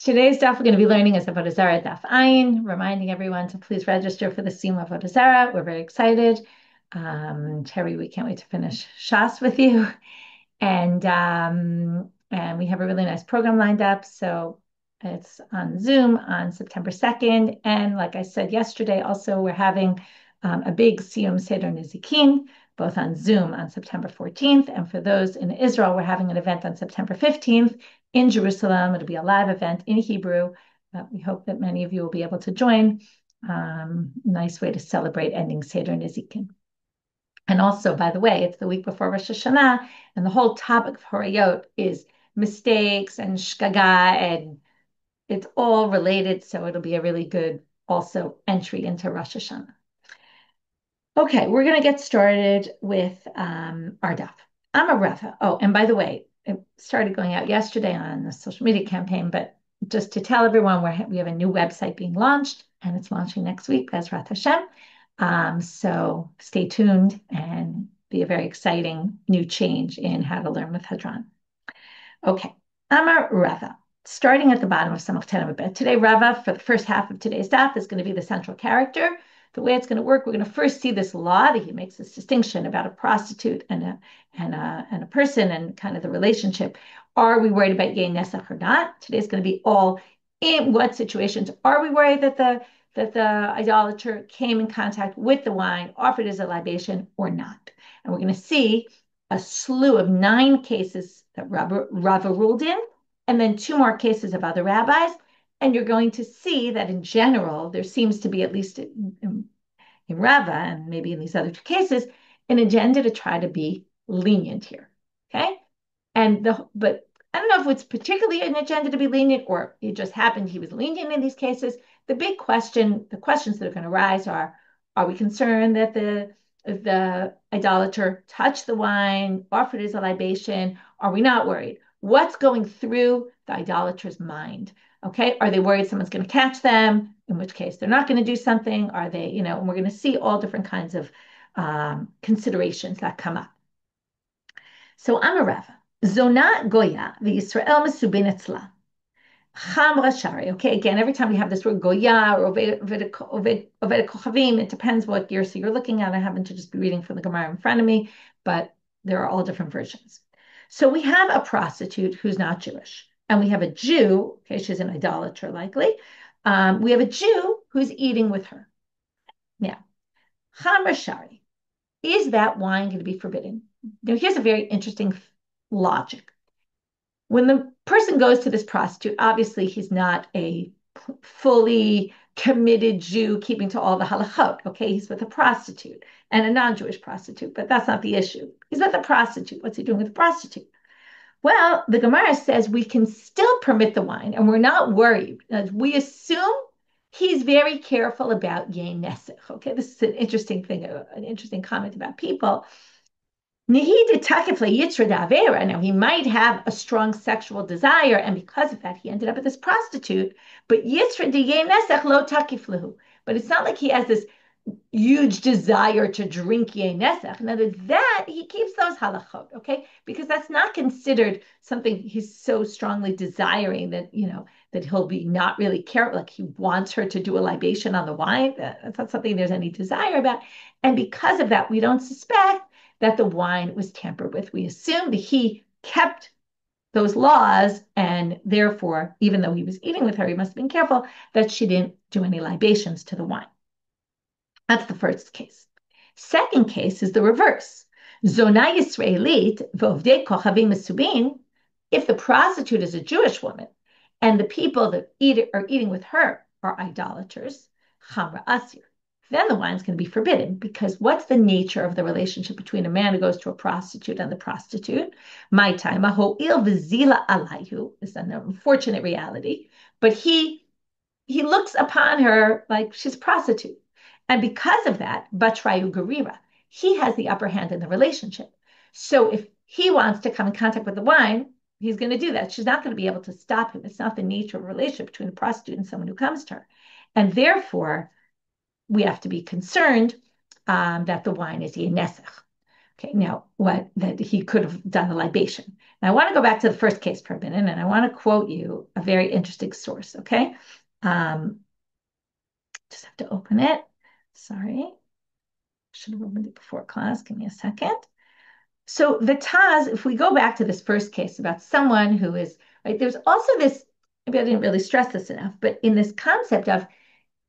Today's daf we're going to be learning is Avodah Zarah daf ayin, reminding everyone to please register for the Siyum of Avodah Zarah. We're very excited. Terry, we can't wait to finish Shas with you. And we have a really nice program lined up. So it's on Zoom on September 2nd. And like I said yesterday, also we're having a big Siyum Seder Nizikin, both on Zoom on September 14th. And for those in Israel, we're having an event on September 15th in Jerusalem. It'll be a live event in Hebrew. We hope that many of you will be able to join. Nice way to celebrate ending Seder Nizikin. And also, by the way, it's the week before Rosh Hashanah, and the whole topic of Horayot is mistakes and shgaga, and it's all related. So it'll be a really good also entry into Rosh Hashanah. Okay, we're going to get started with our daf. I'm a Rava. Oh, and by the way, it started going out yesterday on the social media campaign, but just to tell everyone, we have a new website being launched, and it's launching next week, Bezrat Hashem. So stay tuned and be a very exciting new change in how to learn with Hadran. Okay, Amar Rava. Starting at the bottom of Samach Tenamabet. Today, Rava, for the first half of today's daf, is going to be the central character. The way it's going to work, we're going to first see this law that he makes this distinction about a prostitute and a person and kind of the relationship. Are we worried about yayin nesech or not? Today's going to be all in what situations are we worried that the idolater came in contact with the wine, offered as a libation or not. And we're going to see a slew of 9 cases that Rava ruled in, and then 2 more cases of other rabbis. And you're going to see that in general, there seems to be, at least in Rava, and maybe in these other 2 cases, an agenda to try to be lenient here. Okay? But I don't know if it's particularly an agenda to be lenient, or it just happened he was lenient in these cases. The questions that are going to arise are we concerned that the idolater touched the wine, offered as a libation? Are we not worried? What's going through the idolater's mind? Okay, are they worried someone's going to catch them? In which case they're not going to do something? Are they, and we're going to see all different kinds of considerations that come up. So Amarava, Zona Goya, the Yisrael Mesubin Etzla. Chamra Shari. Okay, again, every time we have this word Goya or Oved Kochavim, it depends what year so you're looking at. I happen to just be reading from the Gemara in front of me, but there are all different versions. So we have a prostitute who's not Jewish, and we have a Jew, okay, she's an idolater likely. We have a Jew who's eating with her. Now, Chamra Shari, is that wine going to be forbidden? Now, here's a very interesting logic. When the person goes to this prostitute, obviously he's not a fully committed Jew keeping to all the halachot. Okay, he's with a prostitute and a non-Jewish prostitute, but that's not the issue. He's with a prostitute. What's he doing with a prostitute? Well, the Gemara says we can still permit the wine, and we're not worried. We assume he's very careful about yayin nesech. Okay, this is an interesting thing, an interesting comment about people. Now, he might have a strong sexual desire, and because of that, he ended up with this prostitute. But but it's not like he has this huge desire to drink yayin nesech. In other words, that he keeps those halachot, okay? Because that's not considered something he's so strongly desiring that that he'll be not really careful, like he wants her to do a libation on the wine. That's not something there's any desire about. And because of that, we don't suspect that the wine was tampered with. We assume that he kept those laws, and therefore, even though he was eating with her, he must have been careful that she didn't do any libations to the wine. That's the first case. Second case is the reverse. Zona Yisraelit v'ovdei kochavim mesubin. If the prostitute is a Jewish woman, and the people that are eating with her are idolaters, chamra asir, then the wine's going to be forbidden, because what's the nature of the relationship between a man who goes to a prostitute and the prostitute? My time, ahoil v'zila alayhu, is an unfortunate reality, but he looks upon her like she's a prostitute. And because of that, batrayu garira, he has the upper hand in the relationship. So if he wants to come in contact with the wine, he's going to do that. She's not going to be able to stop him. It's not the nature of a relationship between a prostitute and someone who comes to her. And therefore, we have to be concerned that the wine is yayin nesech. Okay, now what that he could have done a libation. Now I want to go back to the first case for a minute, and I want to quote you a very interesting source. Okay, um, just have to open it. Sorry, should have opened it before class. Give me a second. So the Taz, if we go back to this first case about someone who is right, there's also this. Maybe I didn't really stress this enough, but in this concept of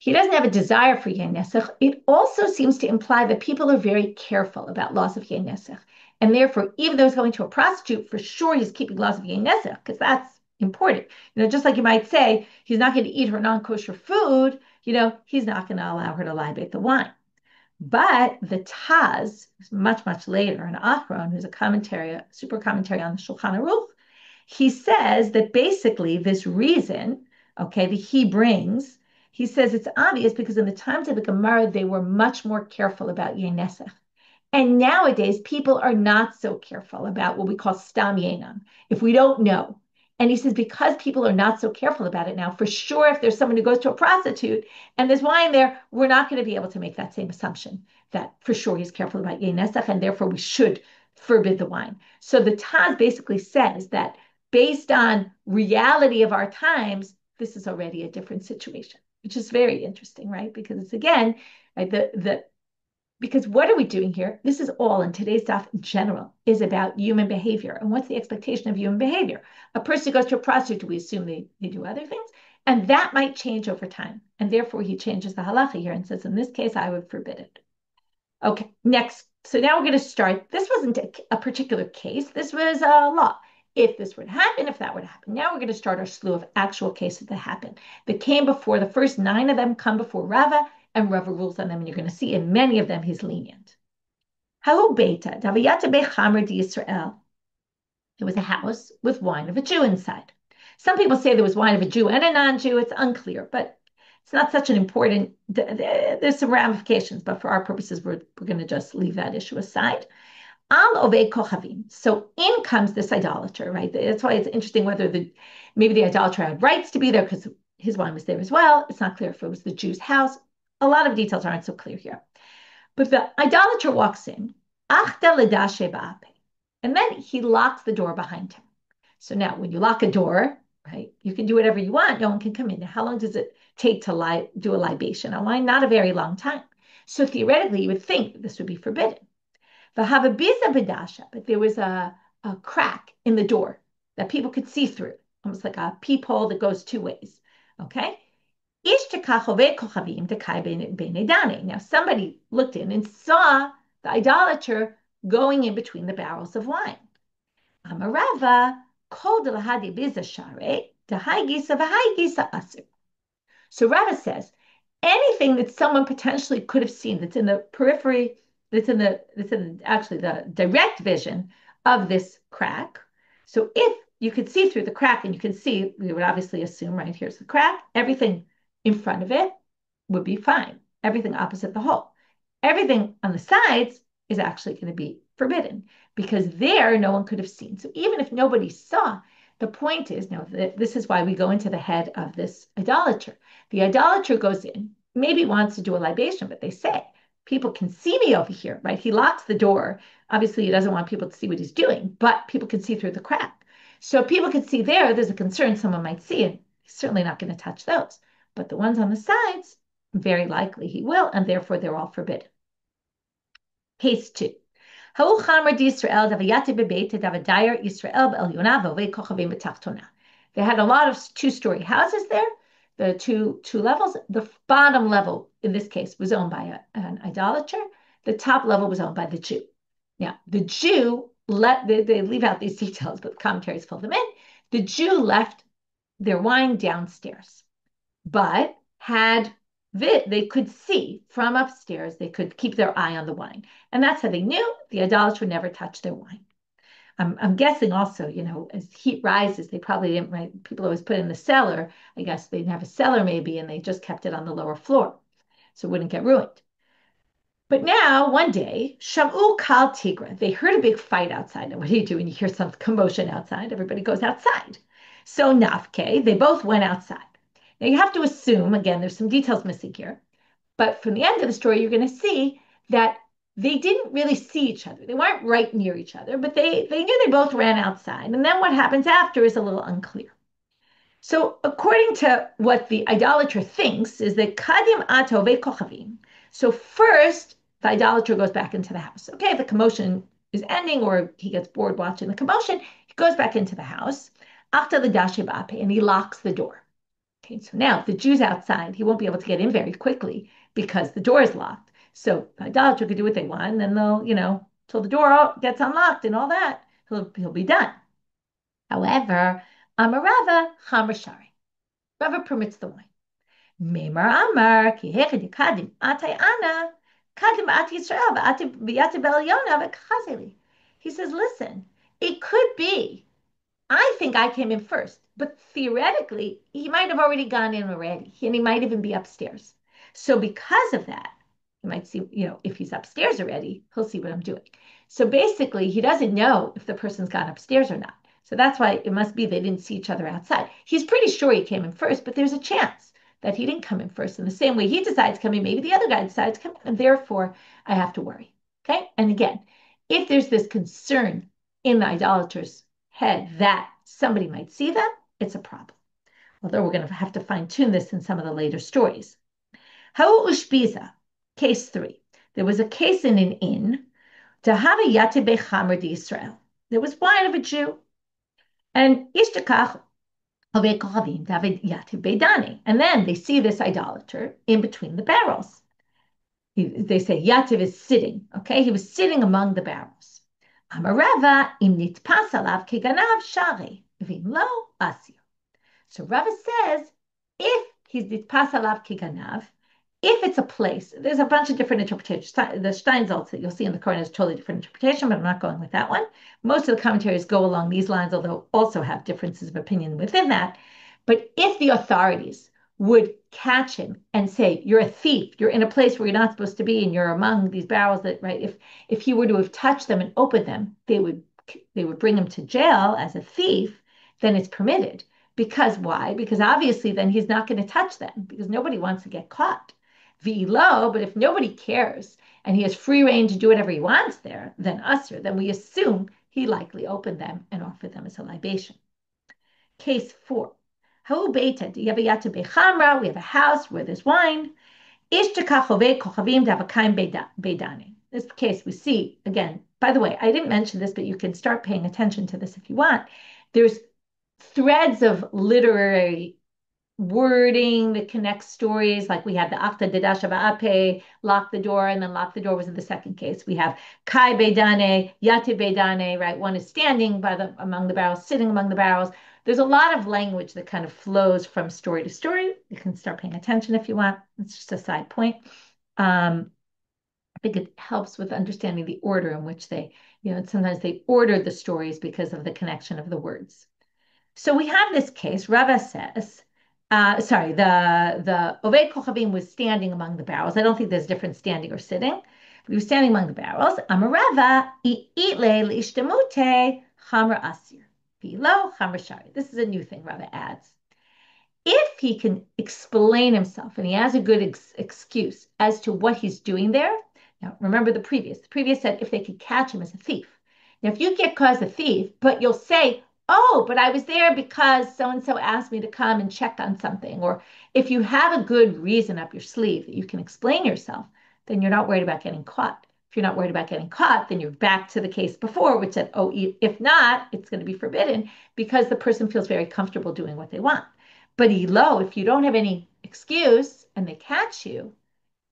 he doesn't have a desire for yayin nesech, it also seems to imply that people are very careful about laws of yayin nesech. And therefore, even though he's going to a prostitute, for sure he's keeping laws of yayin nesech, because that's important. Just like you might say, he's not going to eat her non-kosher food, he's not going to allow her to libate the wine. But the Taz, much, much later, an Achron, who's a super commentary on the Shulchan Aruch, he says that basically this reason, okay, that he brings, he says it's obvious because in the times of the Gemara, they were much more careful about yayin nesech. And nowadays, people are not so careful about what we call stam yainam, if we don't know. And he says, because people are not so careful about it now, for sure, if there's someone who goes to a prostitute and there's wine there, we're not going to be able to make that same assumption that for sure he's careful about yayin nesech, and therefore we should forbid the wine. So the Taz basically says that based on reality of our times, this is already a different situation, which is very interesting, right? Because it's again, right, because what are we doing here? This is all in today's stuff in general is about human behavior. And what's the expectation of human behavior? A person who goes to a prostitute, we assume they do other things. And that might change over time. And therefore, he changes the halacha here and says, in this case, I would forbid it. Okay, next. So now we're going to start. This wasn't a particular case. This was a law. If this were to happen, if that were to happen. Now we're going to start our slew of actual cases that happened. That came before, the first 9 of them come before Rava, and Rava rules on them, and you're going to see in many of them he's lenient. Hahu Beita, Davayata Bechamer di Yisrael. It was a house with wine of a Jew inside. Some people say there was wine of a Jew and a non-Jew. It's unclear, but it's not such an important, there's some ramifications, but for our purposes, we're going to just leave that issue aside. Al Ovei Kochavim. So in comes this idolater, right? That's why it's interesting whether maybe the idolater had rights to be there because his wine was there as well. It's not clear if it was the Jew's house. A lot of details aren't so clear here. But the idolater walks in, and then he locks the door behind him. So now when you lock a door, right, you can do whatever you want. No one can come in. Now, how long does it take to do a libation on wine? Not a very long time. So theoretically, you would think that this would be forbidden. But there was a crack in the door that people could see through, almost like a peephole that goes 2 ways. Okay? Now somebody looked in and saw the idolater going in between the barrels of wine. Amarava kol delahadi bizashare dehaigisa v'haigisa asur. So Rava says anything that someone potentially could have seen that's in the periphery, that's in actually the direct vision of this crack. So if you could see through the crack and you can see, we would obviously assume, right, here's the crack, everything in front of it would be fine. Everything opposite the hole. Everything on the sides is actually going to be forbidden because there no one could have seen. So even if nobody saw, the point is, now this is why we go into the head of this idolater. The idolater goes in, maybe wants to do a libation, but they say, people can see me over here, right? He locks the door. Obviously, he doesn't want people to see what he's doing, but people can see through the crack. So people can see there's a concern someone might see, and he's certainly not going to touch those. But the ones on the sides, very likely he will, and therefore they're all forbidden. Case 2. They had a lot of 2-story houses there. The two levels. The bottom level, in this case, was owned by an idolater. The top level was owned by the Jew. Now, the Jew, they leave out these details, but the commentaries fill them in. The Jew left their wine downstairs, but they could see from upstairs, they could keep their eye on the wine. And that's how they knew the idolater would never touch their wine. I'm guessing also, as heat rises, they probably didn't, right? People always put it in the cellar. I guess they didn't have a cellar maybe, and they just kept it on the lower floor so it wouldn't get ruined. But now, one day, Shamu Kal Tigra, they heard a big fight outside. Now, what do you do when you hear some commotion outside? Everybody goes outside. So Nafke, they both went outside. Now, you have to assume, again, there's some details missing here, but from the end of the story, you're going to see that they didn't really see each other. They weren't right near each other, but they knew they both ran outside. And then what happens after is a little unclear. So according to what the idolater thinks is that kadim atove kochavim. So first, the idolater goes back into the house. Okay, the commotion is ending, or he gets bored watching the commotion. He goes back into the house after the dashibape, and he locks the door. Okay, so now if the Jew's outside, he won't be able to get in very quickly because the door is locked. So the idolater could do what they want, and then they'll, till the door gets unlocked and all that, he'll be done. However, Amarava Hamrashari. Rava permits the wine. Memar Amar, ki hechid kadim atay ana, kadim at Yisrael, v'ati belyona v'chazeli. He says, listen, it could be I think I came in first, but theoretically, he might have already gone in already, and he might even be upstairs. So because of that, you might see, if he's upstairs already, he'll see what I'm doing. So basically, he doesn't know if the person's gone upstairs or not. So that's why it must be they didn't see each other outside. He's pretty sure he came in first, but there's a chance that he didn't come in first. In the same way he decides to come in, maybe the other guy decides to come in, and therefore I have to worry. Okay? And again, if there's this concern in the idolater's head that somebody might see them, it's a problem. Although we're going to have to fine tune this in some of the later stories. How ushbiza, case 3. There was a case in an inn to have a yate bechamer de Israel. There was wine of a Jew, and ishtakach ove kochavim david yate beidane. And then they see this idolater in between the barrels. They say Yativ is sitting. Okay, he was sitting among the barrels. Amarava im nitpas alav keganav shari v'im lo asir. So Rava says, if he's nitpas alav keganav, if it's a place, there's a bunch of different interpretations. The Steinsaltz that you'll see in the Koran is a totally different interpretation, but I'm not going with that one. Most of the commentaries go along these lines, although also have differences of opinion within that. But if the authorities would catch him and say, you're a thief, you're in a place where you're not supposed to be, and you're among these barrels that, right, if he were to have touched them and opened them, they would bring him to jail as a thief, then it's permitted. Because why? Because obviously then he's not going to touch them, because nobody wants to get caught. V'ilo, but if nobody cares and he has free reign to do whatever he wants there, then usher, then we assume he likely opened them and offered them as a libation. Case 4. How beta, we have a house where there's wine. This case we see, again, by the way, I didn't mention this, but you can start paying attention to this if you want. There's threads of literary wording that connects stories, like we have the Akta Dedasha Va'ape, lock the door, and then lock the door was in the second case. We have Kai Beidane, Yati Beidane, right? One is standing among the barrels, sitting among the barrels. There's a lot of language that kind of flows from story to story. You can start paying attention if you want. It's just a side point. I think it helps with understanding the order in which they, sometimes they order the stories because of the connection of the words. So we have this case. Rava says, the Oved Kochavim was standing among the barrels. I don't think there's a difference standing or sitting. But he was standing among the barrels. Amarava itle l'ishtemute chamra asir. Below chamra shari. This is a new thing Rava adds. If he can explain himself and he has a good excuse as to what he's doing there. Now, remember the previous. The previous said if they could catch him as a thief. Now, if you get caught as a thief, but you'll say, oh, but I was there because so-and-so asked me to come and check on something. Or if you have a good reason up your sleeve that you can explain yourself, then you're not worried about getting caught. If you're not worried about getting caught, then you're back to the case before, which said, oh, if not, it's going to be forbidden because the person feels very comfortable doing what they want. But if you don't have any excuse and they catch you,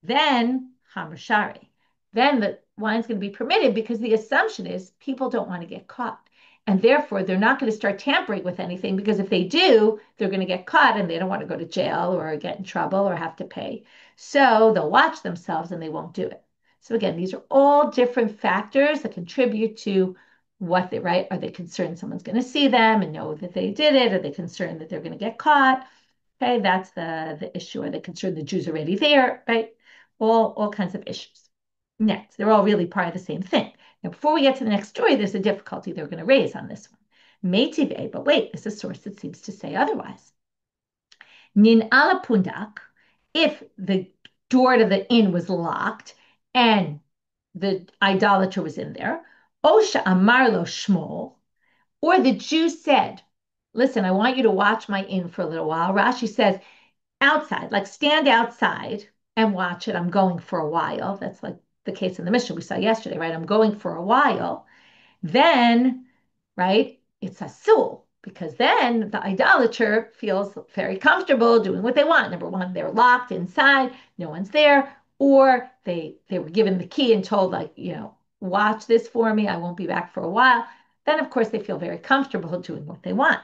then hamashari. Then the wine's going to be permitted because the assumption is people don't want to get caught. And therefore, they're not going to start tampering with anything because if they do, they're going to get caught and they don't want to go to jail or get in trouble or have to pay. So they'll watch themselves and they won't do it. So again, these are all different factors that contribute to what they, right? Are they concerned someone's going to see them and know that they did it? Are they concerned that they're going to get caught? Okay, that's the issue. Are they concerned the Jews are already there, right? All kinds of issues. Next, they're all really part of the same thing. Now, before we get to the next story, there's a difficulty they're going to raise on this one. Meitive, but wait, there's a source that seems to say otherwise. Nin ala pundak, if the door to the inn was locked and the idolater was in there, Osha Amar lo Shmuel, or the Jew said, listen, I want you to watch my inn for a little while. Rashi says, outside, like stand outside and watch it. I'm going for a while. That's like the case in the Mishnah we saw yesterday, right? I'm going for a while. Then, right, it's a sul because then the idolater feels very comfortable doing what they want. Number one, they're locked inside, no one's there, or they were given the key and told, like, watch this for me. I won't be back for a while. Then, of course, they feel very comfortable doing what they want.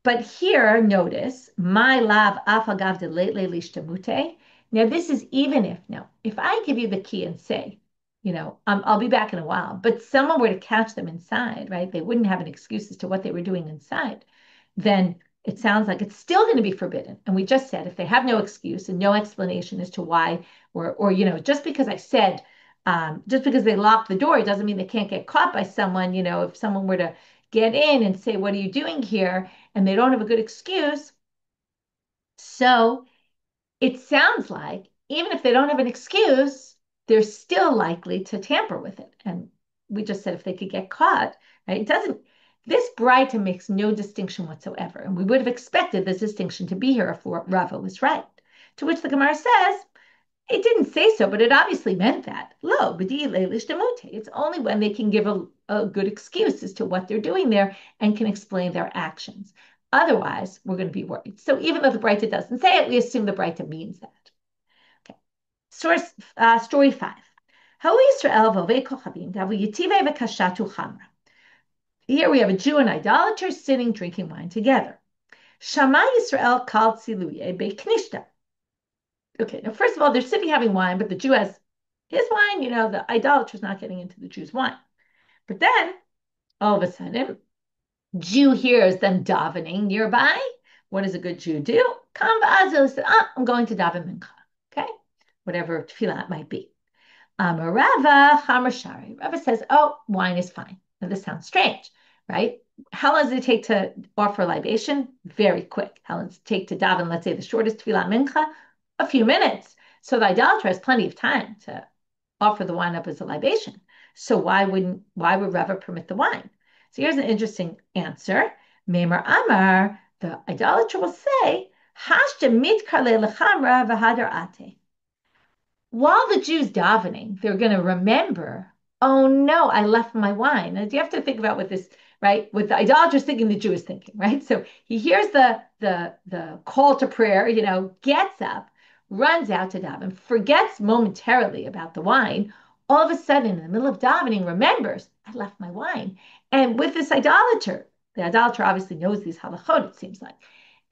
But here, notice, my lav afagav de late lishtamute. Now, this is even if I give you the key and say, I'll be back in a while, but someone were to catch them inside, right? They wouldn't have an excuse as to what they were doing inside. Then it sounds like it's still going to be forbidden. And we just said if they have no excuse and no explanation as to why, or just because I said, just because they locked the door, it doesn't mean they can't get caught by someone. If someone were to get in and say, what are you doing here? And they don't have a good excuse. So it sounds like even if they don't have an excuse, they're still likely to tamper with it. And we just said if they could get caught, right? This Braita makes no distinction whatsoever. And we would have expected this distinction to be here if Rava was right. To which the Gemara says, it didn't say so, but it obviously meant that. Lo, it's only when they can give a good excuse as to what they're doing there and can explain their actions. Otherwise, we're going to be worried. So even though the Braita doesn't say it, we assume the Braita means that. Okay. Story 5. Here we have a Jew and idolater sitting drinking wine together. Shama Yisrael kal tziluye beknishta. Okay, now first of all, they're sitting having wine, but the Jew has his wine, the idolater's not getting into the Jew's wine. But then, all of a sudden, Jew hears them davening nearby. What does a good Jew do? Come v'azil, said, I'm going to daven mincha. Okay, whatever tefillah it might be. Rava chamar. Rava says, oh, wine is fine. Now this sounds strange, right? How long does it take to offer libation? Very quick. How long does it take to daven, let's say the shortest tefillah mincha? A few minutes. So the idolater has plenty of time to offer the wine up as a libation. So why would Rava permit the wine? So here's an interesting answer. Meimer Amar, the idolater will say, Hashta mitkale lechamra v'hadar ate. While the Jew's davening, they're going to remember, oh no, I left my wine. And you have to think about what this, right? What the idolater is thinking, the Jew is thinking, right? So he hears the call to prayer, gets up, runs out to daven, forgets momentarily about the wine. All of a sudden, in the middle of davening, remembers, I left my wine. And with this idolater, the idolater obviously knows these halachot, it seems like.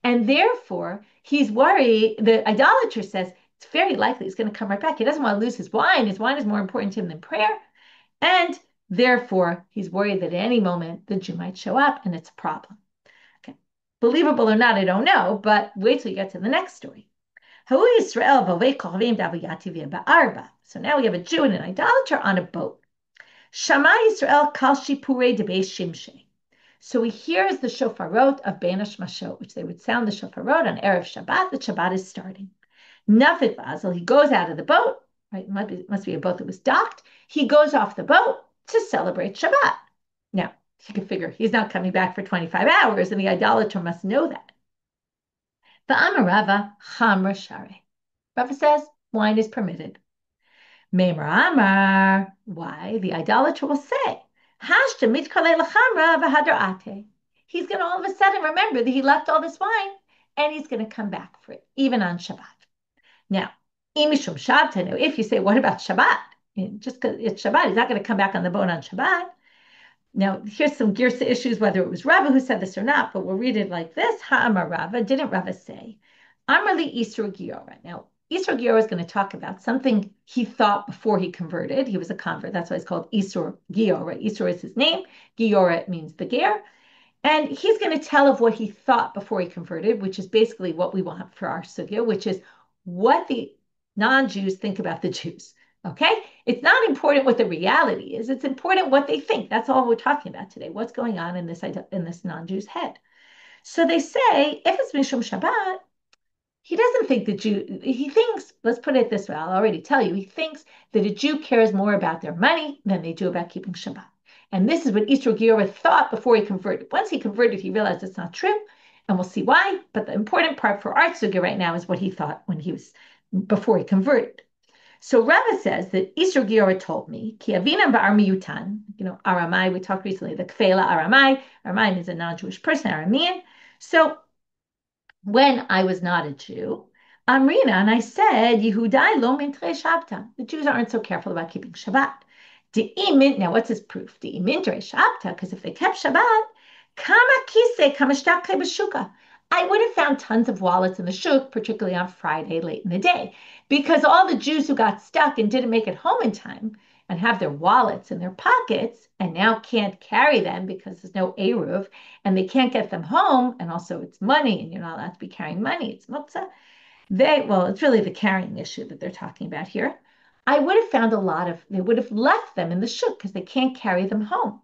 And therefore, he's worried. The idolater says, it's very likely he's going to come right back. He doesn't want to lose his wine. His wine is more important to him than prayer. And therefore, he's worried that at any moment the Jew might show up and it's a problem. Okay. Believable or not, I don't know, but wait till you get to the next story. So now we have a Jew and an idolater on a boat. Shama Yisrael kal shipurei de beis shimshei. So he hears the shofarot of Banish Mashot, which they would sound the shofarot on Erev Shabbat. The Shabbat is starting. Nafik Basil, he goes out of the boat, right? Must be a boat that was docked. He goes off the boat to celebrate Shabbat. Now, you can figure he's not coming back for 25 hours, and the idolater must know that. The Amarava Chamra Share. Rava says wine is permitted. Meimer Amar, why? The idolater will say, Hashta mitkale lechamra v'hadar ate. He's going to all of a sudden remember that he left all this wine, and he's going to come back for it, even on Shabbat. Now, imishum Shabbat, if you say, what about Shabbat? Just because it's Shabbat, he's not going to come back on the boat on Shabbat. Now, here's some girsa issues, whether it was Rava who said this or not, but we'll read it like this. Ha'amar Rava, didn't Rava say? Amarli Isur Giora. Now, Isur Giora is going to talk about something he thought before he converted. He was a convert. That's why it's called Isur Giora. Isur is his name. Giora means the ger. And he's going to tell of what he thought before he converted, which is basically what we want for our sugya, which is what the non-Jews think about the Jews. Okay? It's not important what the reality is. It's important what they think. That's all we're talking about today. What's going on in this non-Jew's head. So they say, if it's Mishum Shabbat, he doesn't think the Jew, he thinks, let's put it this way, I'll already tell you, he thinks that a Jew cares more about their money than they do about keeping Shabbat. And this is what Isur Giora thought before he converted. Once he converted, he realized it's not true, and we'll see why. But the important part for our sugya right now is what he thought when he was before he converted. So Rava says that Isur Giora told me, Ki avinam ba'armiyutan, Aramai, we talked recently, the Kfela Aramai. Aramai means a non-Jewish person, Aramean. So when I was not a Jew, Amrina, and I said, Yehudai lo mintre Shabta. The Jews aren't so careful about keeping Shabbat. Now, what's his proof? Mintre Shabta, because if they kept Shabbat, kama kise kama shtakhe b'shuka. I would have found tons of wallets in the shuk, particularly on Friday late in the day, because all the Jews who got stuck and didn't make it home in time and have their wallets in their pockets and now can't carry them because there's no Eruv and they can't get them home, and also it's money and you're not allowed to be carrying money, it's muktzah. It's really the carrying issue that they're talking about here. I would have found they would have left them in the shuk because they can't carry them home.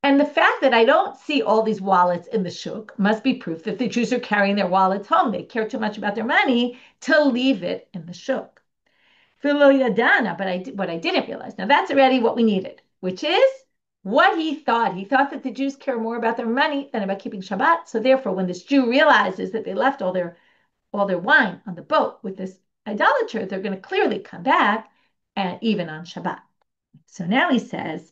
And the fact that I don't see all these wallets in the shuk must be proof that the Jews are carrying their wallets home. They care too much about their money to leave it in the shuk. But what I didn't realize, now that's already what we needed, which is what he thought. He thought that the Jews care more about their money than about keeping Shabbat. So therefore, when this Jew realizes that they left all their wine on the boat with this idolater, they're going to clearly come back, and even on Shabbat. So now he says,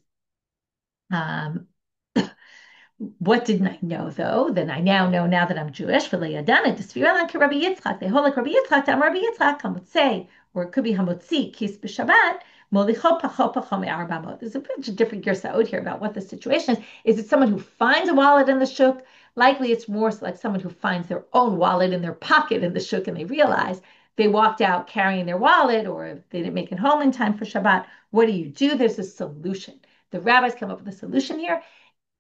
what didn't I know though? Then I now know, now that I'm Jewish, they hold like Rabbi Yitzchak, Rabbi Yitzchak, Hamotzei, or it could be Hamotzi, Kis b'Shabbat, Molicho Pacho Pacho Me'arbamot. There's a bunch of different girsaot here about what the situation is. Is it someone who finds a wallet in the shuk? Likely it's more like someone who finds their own wallet in their pocket in the shuk and they realize they walked out carrying their wallet, or they didn't make it home in time for Shabbat. What do you do? There's a solution. The rabbis come up with a solution here.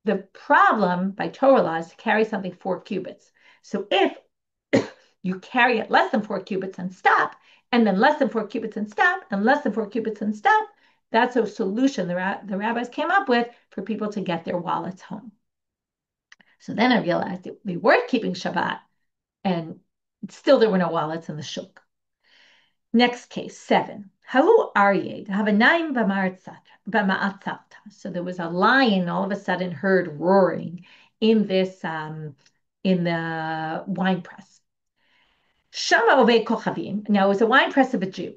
The problem by Torah law is to carry something 4 cubits. So if you carry it less than 4 cubits and stop, and then less than 4 cubits and stop, and less than 4 cubits and stop, that's a solution the rabbis came up with for people to get their wallets home. So then I realized that they were keeping Shabbat, and still there were no wallets in the shuk. Next case, 7. Halu aryeh havanaim b'ma'atzata. So there was a lion all of a sudden heard roaring in this in the wine press. Shama ove kochavim. Now it was a wine press of a Jew.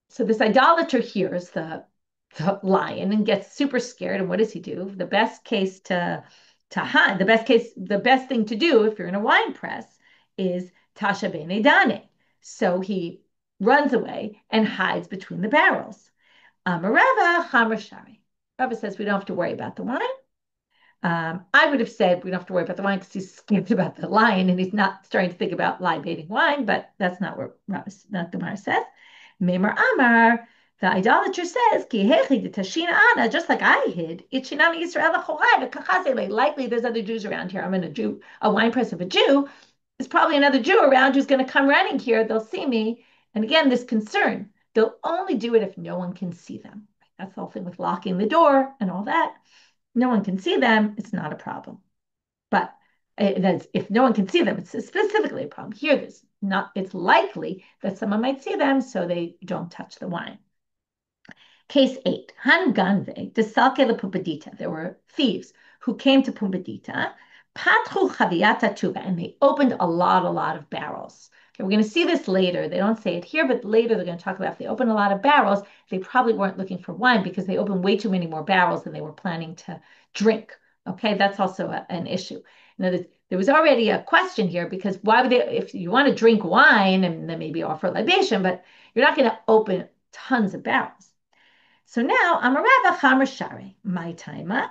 So this idolater hears the lion and gets super scared. And what does he do? The best case to hide, the best thing to do if you're in a wine press is tasha bene dane. So he runs away and hides between the barrels. Rava Hamrashari. Rava says we don't have to worry about the wine. I would have said we don't have to worry about the wine because he's scared about the lion and he's not starting to think about libating wine, but that's not what not Gemara says. Memar Amar, the idolater says, just like I hid, likely there's other Jews around here. I'm in a wine press of a Jew. There's probably another Jew around who's going to come running here. They'll see me. And again, this concern, they'll only do it if no one can see them. That's the whole thing with locking the door and all that. No one can see them, it's not a problem. But if no one can see them, it's specifically a problem. Here, it's likely that someone might see them, so they don't touch the wine. Case 8, Han Ganve, Desalke le Pumbedita. There were thieves who came to Pumbedita, Patru Chaviyata Tuba, and they opened a lot of barrels. Okay, we're going to see this later. They don't say it here, but later they're going to talk about if they opened a lot of barrels, they probably weren't looking for wine because they opened way too many more barrels than they were planning to drink. Okay, that's also an issue. Now, there was already a question here because why would they, if you want to drink wine and then maybe offer libation, but you're not going to open tons of barrels. So now, Amarava Chamar my timer.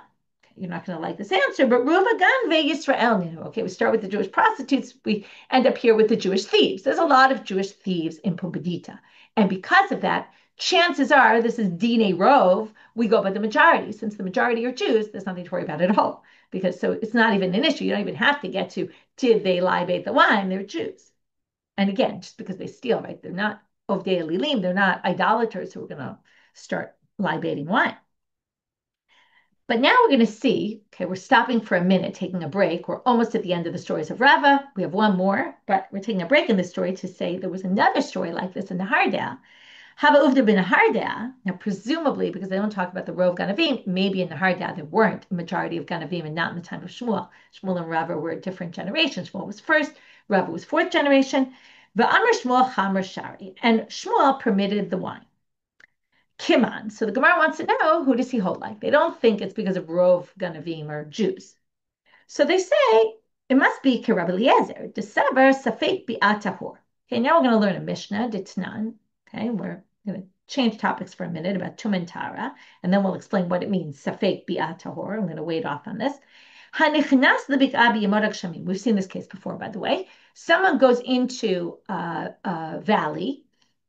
You're not going to like this answer, but Ruva Ganve Yisrael. Okay, we start with the Jewish prostitutes. We end up here with the Jewish thieves. There's a lot of Jewish thieves in Pumbedita. And because of that, chances are, this is Dine Rove, we go by the majority. Since the majority are Jews, there's nothing to worry about at all. Because so it's not even an issue. You don't even have to get to, did they libate the wine? They're Jews. And again, just because they steal, right? They're not Ovdei Lilim. They're not idolaters who are going to start libating wine. But now we're going to see, okay, we're stopping for a minute, taking a break. We're almost at the end of the stories of Rava. We have one more, but we're taking a break in this story to say there was another story like this in the Hardal. Hava Uvda bin Hardal. Now, presumably, because they don't talk about the Rov Ganavim, maybe in the Hardal there weren't a majority of Ganavim and not in the time of Shmuel. Shmuel and Rava were different generations. Shmuel was first, Rava was fourth generation. V'amr Shmuel Chamr Shari. And Shmuel permitted the wine. Kiman. So the Gemara wants to know, who does he hold like? They don't think it's because of Rov Ganavim or Jews. So they say it must be Rabbi Eliezer, Desavar Safek Bi'atahor. Okay, now we're going to learn a Mishnah, Ditnan. Okay, we're going to change topics for a minute about Tum and Tara, and then we'll explain what it means, Safek Bi'atahor. I'm going to wait off on this. Hanichnas the Bik'abi Yemodak Shamim. We've seen this case before, by the way. Someone goes into a valley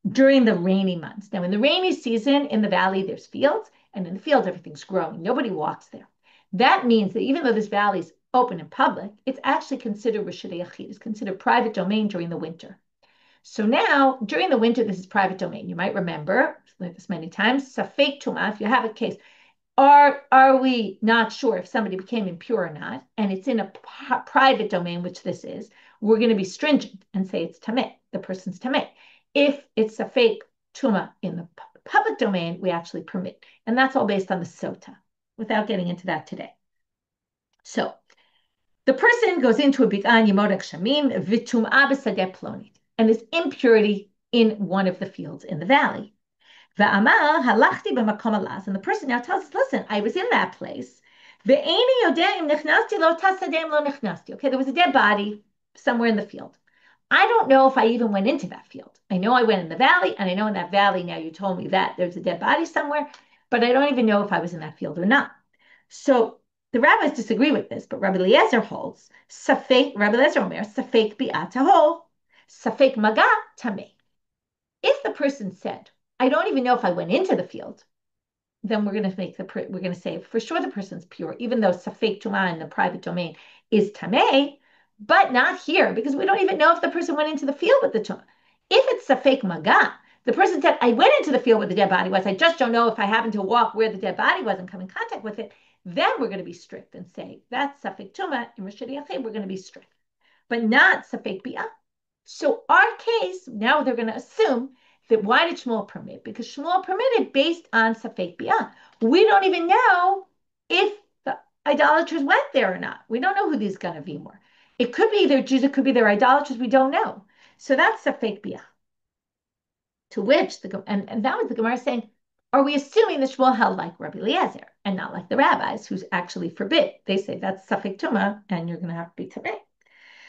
during the rainy months. Now, in the rainy season, in the valley, there's fields, and in the fields, everything's growing. Nobody walks there. That means that even though this valley is open in public, it's actually considered Rishudei Yachid. It's considered private domain during the winter. So now, during the winter, this is private domain. You might remember, like this many times, Safek Tumah, if you have a case, are we not sure if somebody became impure or not, and it's in a private domain, which this is, we're going to be stringent and say it's Tameh, the person's Tameh. If it's a fake Tuma in the public domain, we actually permit. And that's all based on the Sota, without getting into that today. So the person goes into a Big'an Yemodek Shamim, Vitum'a b'sadeh plonit, and there's impurity in one of the fields in the valley. Va'amar halachti b'makom alaz, and the person now tells us, listen, I was in that place. Ve'eni yodeh im nechnasti lo tasadeh lo nechnasti. Okay, there was a dead body somewhere in the field. I don't know if I even went into that field. I know I went in the valley, and I know in that valley, now you told me that there's a dead body somewhere, but I don't even know if I was in that field or not. So the rabbis disagree with this, but Rabbi Eliezer holds, Rabbi Eliezer Omer, Safek bi'ataho, Safek maga tameh. If the person said, I don't even know if I went into the field, then we're going to say for sure the person's pure, even though Safek Tumah in the private domain is tameh, but not here, because we don't even know if the person went into the field with the Tumah. If it's Safek Maga, the person said, I went into the field where the dead body was, I just don't know if I happened to walk where the dead body was and come in contact with it, then we're going to be strict and say, that's Safek Tumah, in Rishudei Yachid, we're going to be strict, but not Safek Bi'ah. So our case, now they're going to assume that why did Shmuel permit? Because Shmuel permitted based on Safek Bi'ah. We don't even know if the idolaters went there or not. We don't know who these Ganavim were. It could be their Jews, it could be their idolaters, we don't know. So that's Safek Bi'ah. To which, and that was the Gemara saying, are we assuming that Shmuel held like Rabbi Eliezer and not like the rabbis who's actually forbid? They say that's Safek Tumah and you're going to have to be Tameh.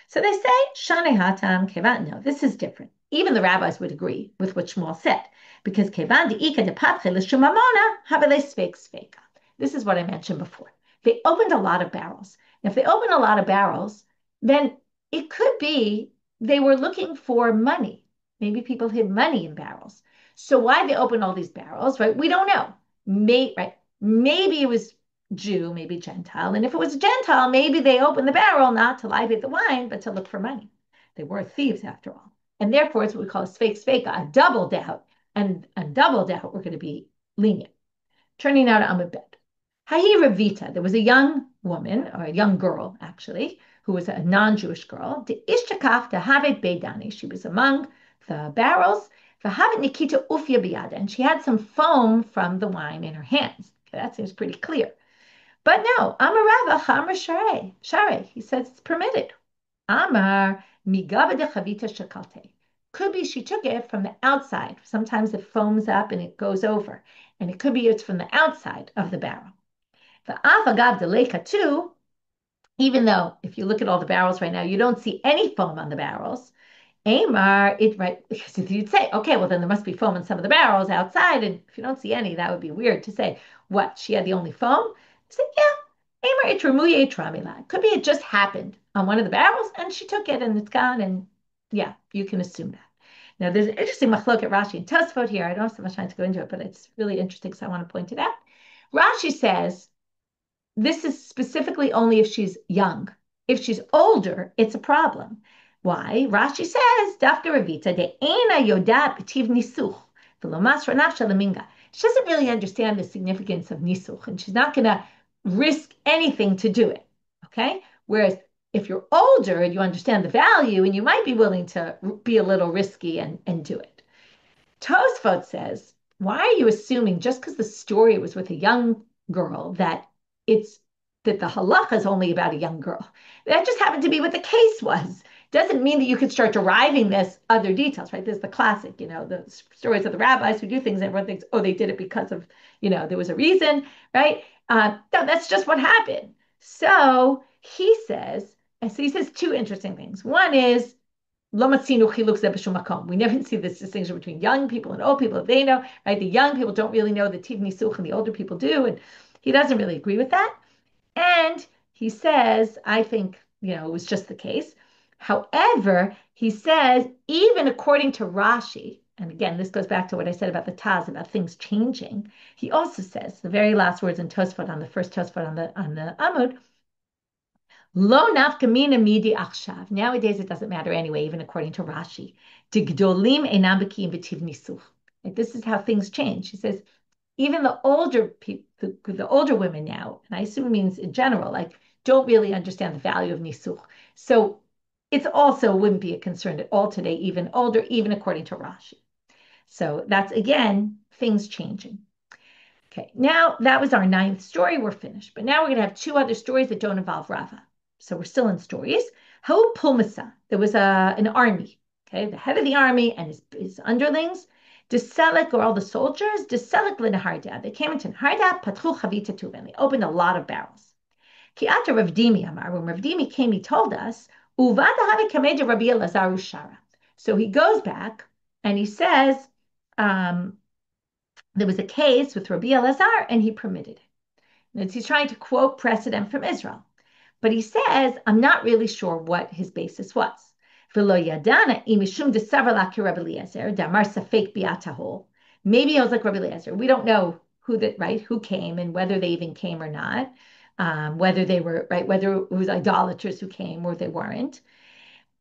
So they say, Shane Hatam Kevan. No, this is different. Even the rabbis would agree with what Shmuel said, because Kevan de'ika depatche l'shumamona habele sveik sveika. This is what I mentioned before. They opened a lot of barrels. If they opened a lot of barrels, then it could be they were looking for money. Maybe people hid money in barrels. So why they opened all these barrels, right? We don't know. Maybe it was Jew, maybe Gentile. And if it was a Gentile, maybe they opened the barrel not to libate the wine, but to look for money. They were thieves after all. And therefore, it's what we call a sfeik sveka, a double doubt. And a double doubt, we're going to be lenient. Turning now to Amud Bet. Hahi Ravita, there was a young woman, or a young girl, actually, who was a non-Jewish girl. De ishtakaf de havet beidani. She was among the barrels. V'havet nikita ufya biyada. And she had some foam from the wine in her hands. Okay, that seems pretty clear. But no, Amar Rava, Chamar Share. He says it's permitted. Amar Migava de Chavita Shakalte. Could be she took it from the outside. Sometimes it foams up and it goes over. And it could be it's from the outside of the barrel. The Avagav de Leka too, even though if you look at all the barrels right now, you don't see any foam on the barrels. Amar, right, because if you'd say, okay, well then there must be foam in some of the barrels outside, and if you don't see any, that would be weird to say, what, she had the only foam? I said, yeah, Amar itremuye tramila. Could be it just happened on one of the barrels, and she took it, and it's gone, and yeah, you can assume that. Now, there's an interesting machlok at Rashi and Tosfot here. I don't have so much time to go into it, but it's really interesting, so I want to point it out. Rashi says, this is specifically only if she's young. If she's older, it's a problem. Why? Rashi says, Dafka Ravita, de ena yodat b'tiv nisuch, v'lo masra nafsha leminga. She doesn't really understand the significance of nisuch, and she's not going to risk anything to do it. Okay. Whereas if you're older and you understand the value and you might be willing to be a little risky and do it. Tosfot says, why are you assuming just because the story was with a young girl that it's that the halacha is only about a young girl? That just happened to be what the case was. Doesn't mean that you could start deriving this other details, right? There's the classic, the stories of the rabbis who do things, and everyone thinks, oh, they did it because of, there was a reason, right? No, that's just what happened. So he says, and so he says two interesting things. One is we never see this distinction between young people and old people. They know, right? The young people don't really know the tiv nisuch, and the older people do, and he doesn't really agree with that. And he says, I think, it was just the case. However, he says, even according to Rashi, and again, this goes back to what I said about the Taz, about things changing. He also says the very last words in Tosfot, on the first Tosfot on the Amud, Lo nafkamina midi achshav. Nowadays, it doesn't matter anyway, even according to Rashi. Tigdolim enam bekiim v'tiv nisuch. This is how things change. He says, even the older people, the older women now, and I assume it means in general, like don't really understand the value of nisuch. So it's also wouldn't be a concern at all today, even older, even according to Rashi. So that's again things changing. Okay, now that was our ninth story. We're finished. But now we're going to have two other stories that don't involve Rava. So we're still in stories. How Pulmasa, there was an army, okay, the head of the army and his underlings, Deselek, or all the soldiers, Deselek Linahardad. They came into Nahardad, Patru Chavita Tuva, and they opened a lot of barrels. Kiata Rav Dimi Amar, when Rav Dimi came, he told us, Uvada Have Kameja Rabbi Elazar Ushara. So he goes back and he says, there was a case with Rabbi Elazar and he permitted it. And he's trying to quote precedent from Israel. But he says, I'm not really sure what his basis was. Maybe he was like Rabbi Eliezer. We don't know who came and whether they even came or not, whether they were, right, whether it was idolaters who came or they weren't.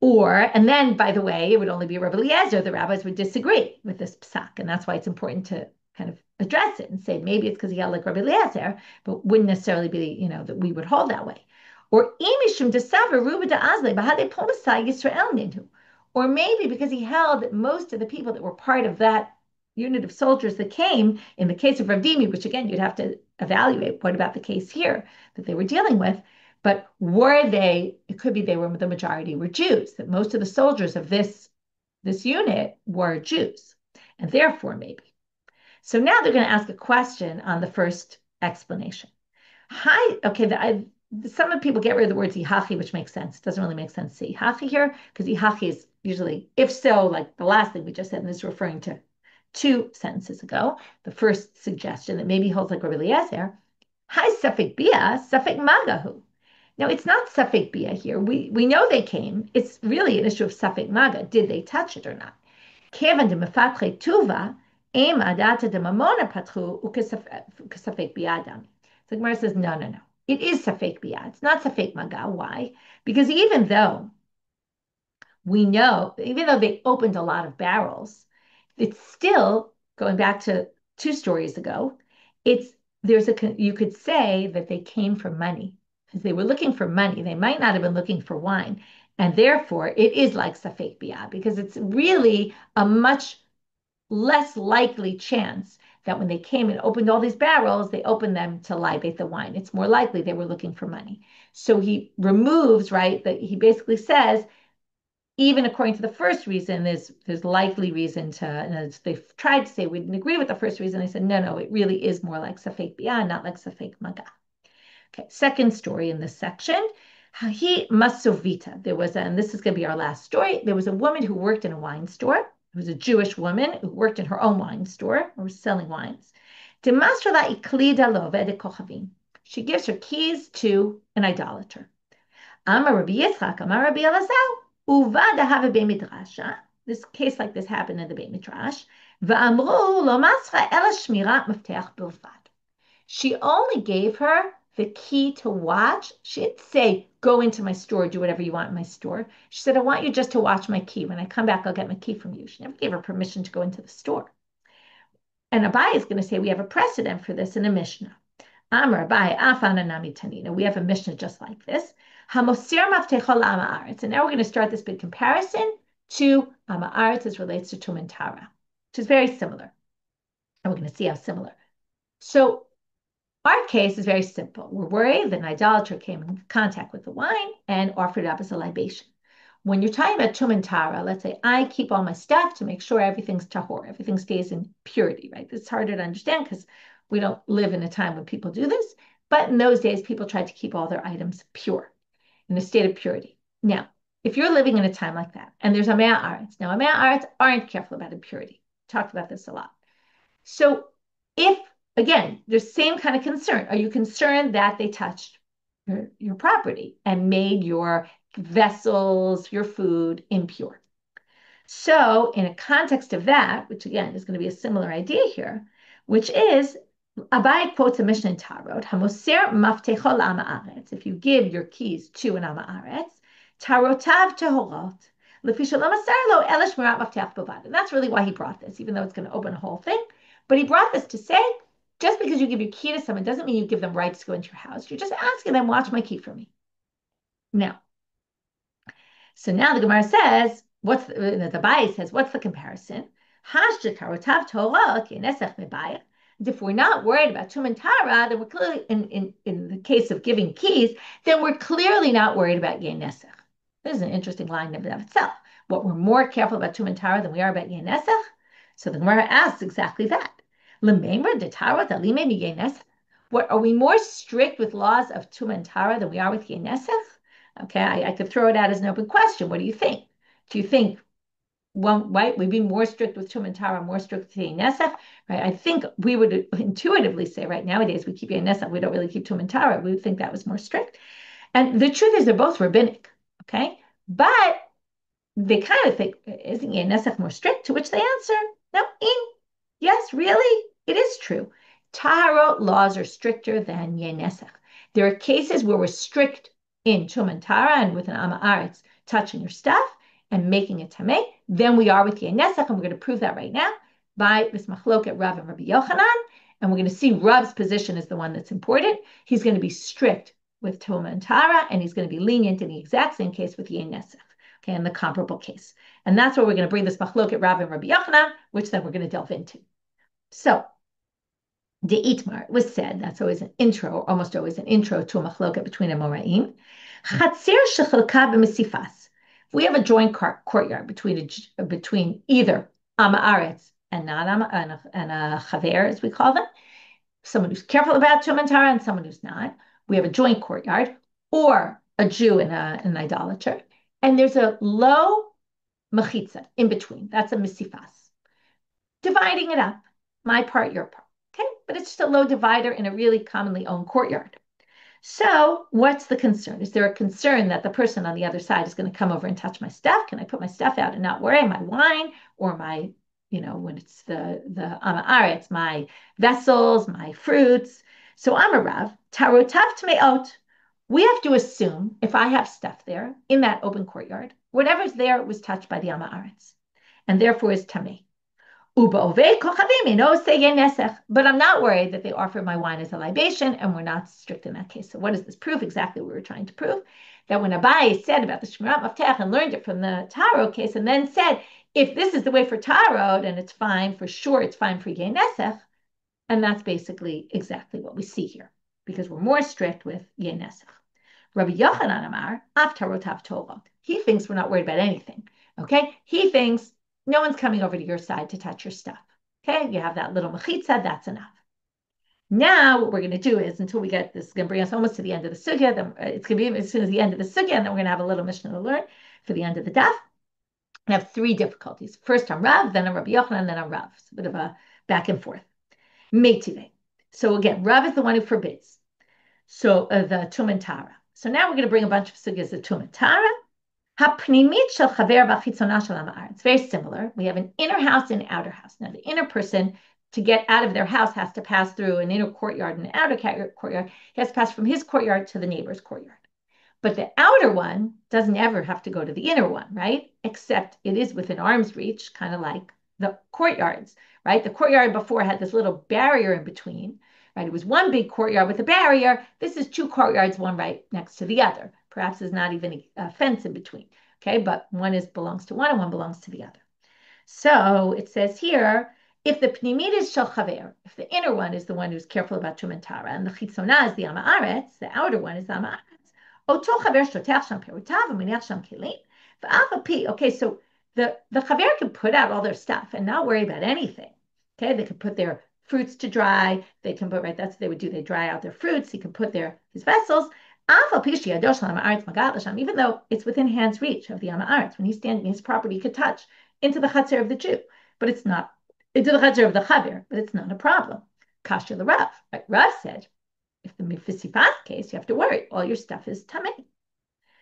And then, by the way, it would only be Rabbi Eliezer. The rabbis would disagree with this psak, and that's why it's important to kind of address it and say maybe it's because he held like Rabbi Eliezer, but wouldn't necessarily be, that we would hold that way. Or imishum desaver ruba de azle bahade pomasai Yisrael ninhu. Or maybe because he held that most of the people that were part of that unit of soldiers that came, in the case of Rav Dimi, which again you'd have to evaluate, what about the case here that they were dealing with? But were they, it could be they were, the majority were Jews, that most of the soldiers of this unit were Jews, and therefore maybe. So now they're going to ask a question on the first explanation. Some of people get rid of the word ihachi, which makes sense. It doesn't really make sense to say ihachi here, because ihachi is usually, if so, like the last thing we just said, and this is referring to 2 sentences ago, the first suggestion that maybe holds like Rabbi Eliezer, hi safek bia, safek magahu. Now, it's not safek bia here. We know they came. It's really an issue of safek maga. Did they touch it or not? Kevan de mefatre tuva, em adata de mamona patru, ukesafek biadam. So Gemara says, no. It is safek bia. It's not safek maga. Why? Because even though they opened a lot of barrels, it's still, going back to 2 stories ago, you could say that they came for money because they were looking for money. They might not have been looking for wine. And therefore, it is like safek bia because it's really a much less likely chance that when they came and opened all these barrels, they opened them to libate the wine. It's more likely they were looking for money. So he removes, right, that he basically says, even according to the first reason, there's likely reason to, and they've tried to say we didn't agree with the first reason. They said, no, it really is more like safek bia, not like safek maga. Okay, second story in this section. He masovita. And this is going to be our last story. There was a woman who worked in a wine store. It was a Jewish woman who worked in her own wine store or was selling wines. She gives her keys to an idolater. Amar Rabbi Yitzchak, Amar Rabbi Elazar, Uvada have a midrash. This case like this happened in the Beit Midrash. Va'amru lo masra ela shmirat mafteach bilvad. She only gave her the key to watch. She didn't say, go into my store, do whatever you want in my store. She said, I want you just to watch my key. When I come back, I'll get my key from you. She never gave her permission to go into the store. And Abai is going to say we have a precedent for this in a Mishnah. Amar Abai Afana Nami Tanina. We have a Mishnah just like this. Hamosir Maftechol Ama Aretz. And now we're going to start this big comparison to Ama Aretz as relates to Tum and Tara, which is very similar. And we're going to see how similar. So our case is very simple. We're worried that an idolater came in contact with the wine and offered it up as a libation. When you're talking about tum and tara, let's say I keep all my stuff to make sure everything's tahor, everything stays in purity, right? It's harder to understand because we don't live in a time when people do this. But in those days, people tried to keep all their items pure, in a state of purity. Now, if you're living in a time like that, and there's Amei Haaretz, now Amei Haaretz aren't careful about impurity. Talked about this a lot. So if, again, the same kind of concern, are you concerned that they touched your property and made your vessels, your food impure? So in a context of that, which again is going to be a similar idea here, which is, Abai quotes a Mishnah in Tarot, Hamoser maftecho la'ama aretz. If you give your keys to an ama aretz, tarotav tehorot. And that's really why he brought this, even though it's going to open a whole thing. But he brought this to say, just because you give your key to someone doesn't mean you give them rights to go into your house. You're just asking them, watch my key for me. Now, so now the Gemara says, the Bai says, what's the comparison? If we're not worried about Tum and Tara, then we're clearly, in the case of giving keys, then we're clearly not worried about yayin nesech. This is an interesting line in of itself. What we're more careful about Tum and Tara than we are about yayin nesech? So the Gemara asks exactly that. What are we more strict with laws of Tum and Tara than we are with yayin nesech? Okay, I could throw it out as an open question. What do you think? Do you think we'd be more strict with Tum and Tara, more strict with yayin nesech? Right? I think we would intuitively say right nowadays we keep yayin nesech, we don't really keep Tum and Tara. We would think that was more strict. And the truth is they're both rabbinic. Okay, but they kind of think, isn't yayin nesech more strict? To which they answer, no, yes, really, it is true. Tahara laws are stricter than yayin nesech. There are cases where we're strict in Tum and Tara and with an Ama Aretz touching your stuff and making it tameh, then we are with yayin nesech, and we're going to prove that right now by this machloket Rav and Rabbi Yochanan, and we're going to see Rav's position is the one that's important. He's going to be strict with Tum and Tara, and he's going to be lenient in the exact same case with yayin nesech, okay, in the comparable case. And that's where we're going to bring this machloket Rav and Rabbi Yochanan, which then we're going to delve into. So, the Itmar was said, that's always an intro, almost always an intro to a machloket between Amoraim. Chatzir shechalka b'mesifas. If we have a joint courtyard between either Ama Aretz and not and a chaver, as we call them, someone who's careful about Tum and Tara and someone who's not, we have a joint courtyard, or a Jew and an idolater, and there's a low mechitza in between. That's a mesifas. Dividing it up, my part, your part. Okay, but it's just a low divider in a really commonly owned courtyard. So what's the concern? Is there a concern that the person on the other side is going to come over and touch my stuff? Can I put my stuff out and not worry? My wine or my, when it's the Ama Aretz, my vessels, my fruits. So Amarav, tarotav tmeot. We have to assume if I have stuff there in that open courtyard, whatever's there was touched by the Ama Aretz, and therefore is tameh. But I'm not worried that they offer my wine as a libation, and we're not strict in that case. So what does this prove? Exactly what we were trying to prove. That when Abai said about the Shmirat Maftech and learned it from the Taro case, and then said, if this is the way for Taro, then it's fine, for sure it's fine for yayin nesech. And that's basically exactly what we see here, because we're more strict with yayin nesech. Rabbi Yochanan Amar, af tarotav tova. He thinks we're not worried about anything. Okay? He thinks no one's coming over to your side to touch your stuff. Okay, you have that little mechitza, that's enough. Now, what we're going to do is, until we get this, is going to bring us almost to the end of the sugya. Then it's going to be as soon as the end of the sugya, and then we're going to have a little Mishnah to learn for the end of the daf. I have three difficulties. First on Rav, then on Rabbi Yochanan, then on Rav. It's a bit of a back and forth. Meitive. So again, Rav is the one who forbids. So the Tum and Tara. So now we're going to bring a bunch of sugyas of Tum and Tara. It's very similar. We have an inner house and an outer house. Now, the inner person, to get out of their house, has to pass through an inner courtyard and an outer courtyard. He has to pass from his courtyard to the neighbor's courtyard. But the outer one doesn't ever have to go to the inner one, right? Except it is within arm's reach, kind of like the courtyards, right? The courtyard before had this little barrier in between, right? It was one big courtyard with a barrier. This is two courtyards, one right next to the other. Perhaps there's not even a fence in between, okay? But one belongs to one and one belongs to the other. So it says here, if the pnimit is shel chaver, if the inner one is the one who's careful about Tum and Tara, and the chitzona is the amaretz, the outer one is the amaretz. Oto chaver shotach sham perutav v'minech sham kelim v'af api. Okay, so the chaver can put out all their stuff and not worry about anything. Okay, they can put their fruits to dry. They can put, right, that's what they would do. They dry out their fruits. He can put his vessels. Even though it's within hand's reach of the Amaretz, when he's standing in his property, he could touch into the chutzner of the Jew, but it's not into the chutzner of the chaver, but it's not a problem. Kasha the Rav, right? Rav said, if the mifisifas case, you have to worry. All your stuff is tamei.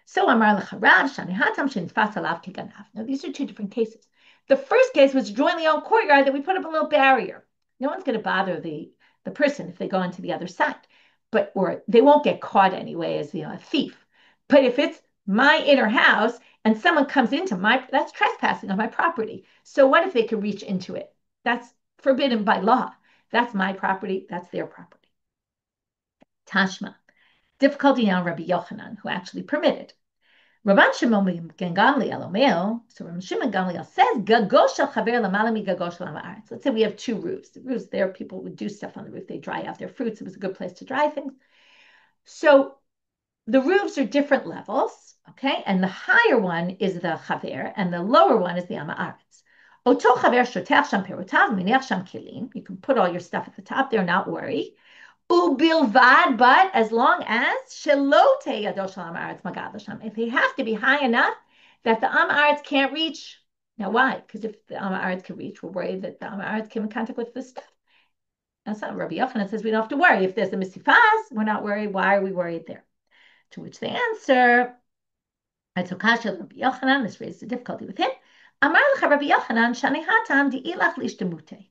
So Amar Rav Shani Hatam Shinfas Alav Kiganav. Now these are two different cases. The first case was join the own courtyard that we put up a little barrier. No one's going to bother the person if they go into the other side, or they won't get caught anyway as a thief. But if it's my inner house and someone comes into that's trespassing on my property. So what if they could reach into it? That's forbidden by law. That's my property. That's their property. Tashma. Difficulty on Rabbi Yochanan, who actually permitted. Rabban Shimon ben Gamliel Omer, so Rabban Shimon ben Gamliel says, Gago shel chaver lamala mi gago shel ha'aretz. Let's say we have two roofs. The roofs there, people would do stuff on the roof. They dry out their fruits. It was a good place to dry things. So the roofs are different levels, okay? And the higher one is the chaver, and the lower one is the ha'aretz. Oto chaver shotach sham perotav, minech sham kelim. You can put all your stuff at the top there, not worry. Ubilvad, but as long as shelote yado shel ha'aretz magad l'sham, if they have to be high enough that the ha'aretz can't reach. Now, why? Because if the ha'aretz can reach, we're worried that the ha'aretz came in contact with this stuff. That's not Rabbi Yochanan says we don't have to worry. If there's a misifas, we're not worried. Why are we worried there? To which they answer, Rabbi Yochanan, this raises a difficulty with him. Amar lecha Rabbi Yochanan, shani hatam di'ilach lishtemute.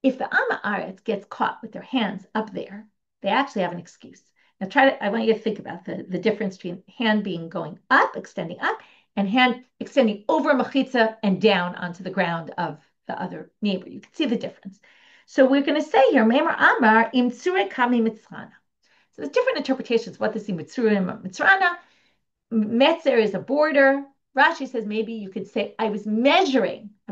If the Aretz gets caught with their hands up there, they actually have an excuse. Now I want you to think about the difference between hand being going up, extending up, and hand extending over machitza and down onto the ground of the other neighbor. You can see the difference. So we're going to say here, Memar Amar im tzure kami mitzrana. So there's different interpretations. What this is mitzrana. Metzer is a border. Rashi says maybe you could say, I was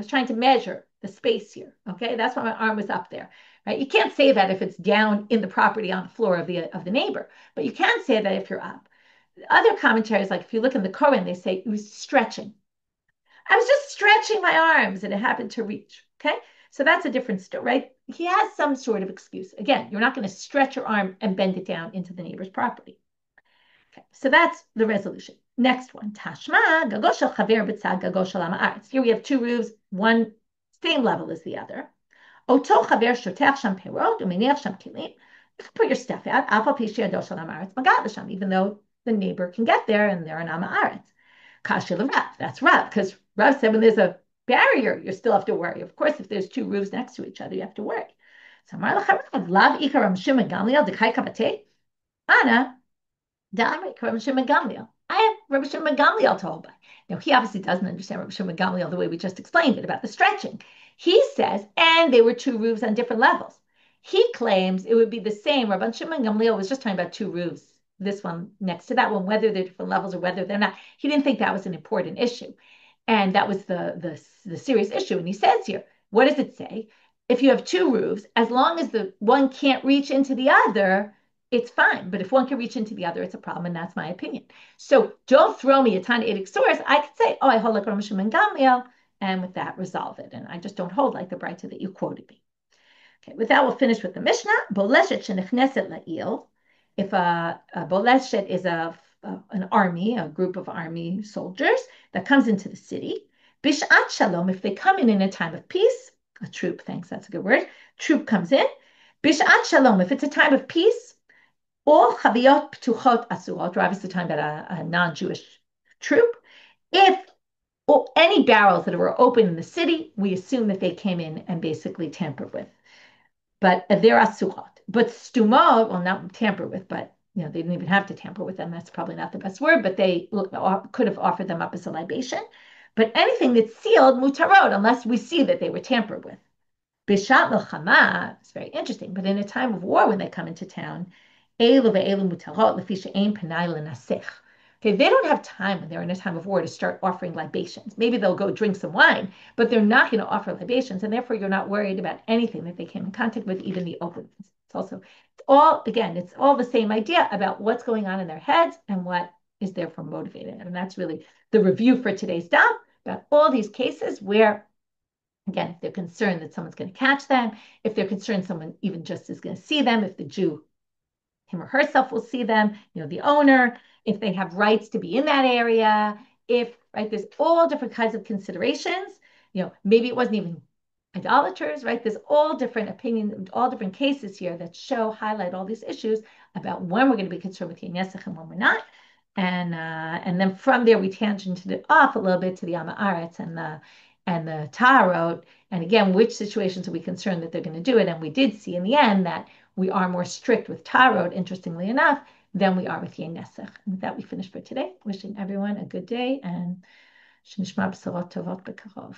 trying to measure the space here. Okay, that's why my arm was up there. Right? You can't say that if it's down in the property on the floor of the neighbor, but you can say that if you're up. Other commentaries, like if you look in the Koran, they say it was stretching. I was just stretching my arms and it happened to reach. Okay, so that's a different story, right? He has some sort of excuse. Again, you're not going to stretch your arm and bend it down into the neighbor's property. Okay, so that's the resolution. Next one, Tashma, Gagoshel Chaver B'tzad Gagoshel Ha'aretz. Here we have two roofs, one same level as the other. Oto Chaver Shotech Sham Perot U'Minech Sham Kelim. You can put your stuff out. Afal Pi She'ado Shel Ha'aretz Magat L'Sham, even though the neighbor can get there and they're an Ha'aretz. Kasha L'Rav. That's Rav, because Rav said when there's a barrier, you still have to worry. Of course, if there's two roofs next to each other, you have to worry. So Amar L'Charav Lav Ikar Rabban Shimon ben Gamliel D'Kai Kavatei Ana. Rabbi Shimon Gamliel. I have Rabbi Shimon Gamliel told by. Now, he obviously doesn't understand Rabbi Shimon Gamliel the way we just explained it about the stretching. He says, and they were two roofs on different levels. He claims it would be the same. Rabbi Shimon Gamliel was just talking about two roofs, this one next to that one, whether they're different levels or whether they're not. He didn't think that was an important issue. And that was the serious issue. And he says here, what does it say? If you have two roofs, as long as the one can't reach into the other, it's fine. But if one can reach into the other, it's a problem, and that's my opinion. So don't throw me a ton of Eidic source. I could say, I hold like Rabbi Shimon Gamliel, and with that, resolve it. And I just don't hold like the Braita that you quoted me. Okay, with that, we'll finish with the Mishnah. Boleshet shenichneset la'il. If a boleshet is an army, a group of army soldiers that comes into the city, bishat shalom, if they come in a time of peace, a troop, thanks, that's a good word, troop comes in, bishat shalom, if it's a time of peace, all chaviyot ptuchot asurot, or obviously talking about a non-Jewish troop. If any barrels that were open in the city, we assume that they came in and basically tampered with. But they're asurot. But stumot, well, not tampered with, but they didn't even have to tamper with them. That's probably not the best word, but they could have offered them up as a libation. But anything that's sealed, mutarot, unless we see that they were tampered with. Bishat milchama, it's very interesting, but in a time of war when they come into town, elu ve'elu mutarot lefi she'ein penai lenasech. Okay, they don't have time when they're in a time of war to start offering libations. Maybe they'll go drink some wine, but they're not going to offer libations, and therefore you're not worried about anything that they came in contact with, even the open ones. It's also it's all the same idea about what's going on in their heads and what is therefore motivating them. And that's really the review for today's daf about all these cases where, again, if they're concerned that someone's going to catch them, if they're concerned someone even just is going to see them, if the Jew, him or herself, will see them, the owner, if they have rights to be in that area, right, there's all different kinds of considerations. Maybe it wasn't even idolaters, right? There's all different opinions, all different cases here that highlight all these issues about when we're going to be concerned with nesech and when we're not. And then from there we tangented it off a little bit to the Amaretz and the Tarot. And again, which situations are we concerned that they're going to do it? And we did see in the end that we are more strict with Tarot, interestingly enough, than we are with nesech. And with that, we finish for today. Wishing everyone a good day and Shnishma b'sorot tovot b'karov.